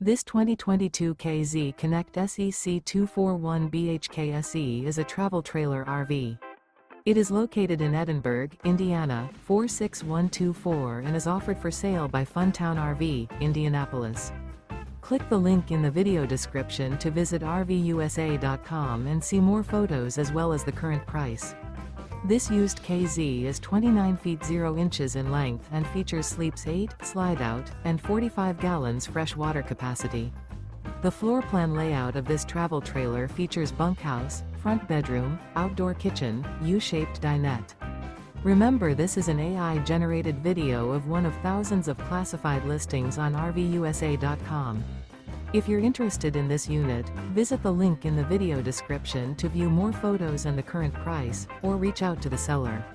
This 2022 K-Z Connect SE C241BHKSE is a travel trailer RV. It is located in Edinburgh, Indiana, 46124 and is offered for sale by Funtown RV, Indianapolis. Click the link in the video description to visit RVUSA.com and see more photos as well as the current price. This used K-Z is 29 feet 0 inches in length and features sleeps 8, slide-out, and 45 gallons fresh water capacity. The floor plan layout of this travel trailer features bunkhouse, front bedroom, outdoor kitchen, U-shaped dinette. Remember, this is an AI-generated video of one of thousands of classified listings on RVUSA.com. If you're interested in this unit, visit the link in the video description to view more photos and the current price, or reach out to the seller.